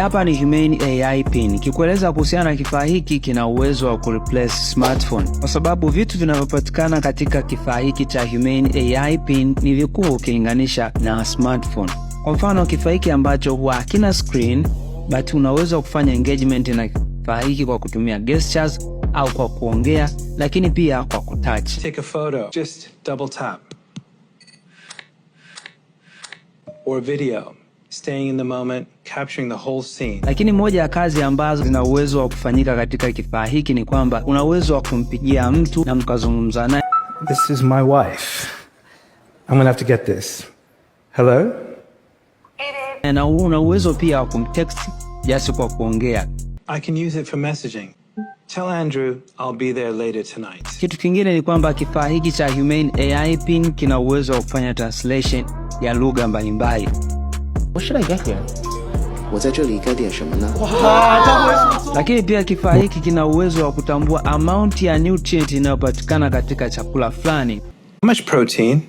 Hapa ni Humane AI Pin. Kikueleza kuhusiana na kifaa hiki, kina uwezo wa kureplace smartphone, kwa sababu vitu vinavyopatikana katika kifaa hiki cha Humane AI Pin ni vikubwa ukilinganisha na smartphone. Kwa mfano, kifaa hiki ambacho huwa hakina screen, but unaweza kufanya engagement na kifaa hiki kwa kutumia gestures au kwa kuongea, lakini pia kwa kutouch. Take a photo, just double tap. Or video, staying in the moment, capturing the whole scene. Lakini moja ya kazi ambazo zina uwezo wa kufanyika katika kifaa hiki ni kwamba una uwezo wa kumpigia mtu na mkazungumza naye. This is my wife. I'm gonna have to get this. Hello? Na una uwezo pia wa kumtext just kwa kuongea. I can use it for messaging. Tell Andrew I'll be there later tonight. Kitu kingine ni kwamba kifaa hiki cha Humane AI Pin kina uwezo wa kufanya translation ya lugha mbalimbali. What should I get here? 我在这里该点什么呢? Lakini pia kifaa hiki kina uwezo wa kutambua amount ya nutrient inayopatikana katika chakula fulani. How much protein?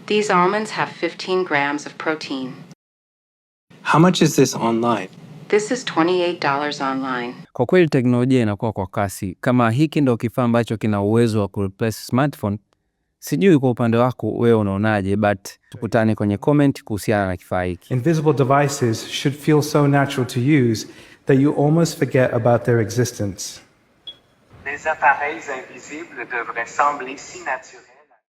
These almonds have 15 grams of protein. How much is this online? This is $28 online. Kwa kweli teknolojia inakuwa kwa kasi. Kama hiki ndio kifaa ambacho kina uwezo wa kureplace smartphone, sijui kwa upande wako wewe unaonaje, but tukutane kwenye comment kuhusiana na kifaa hiki. Invisible devices should feel so natural to use that you almost forget about their existence. Les appareils invisibles devraient sembler si naturels.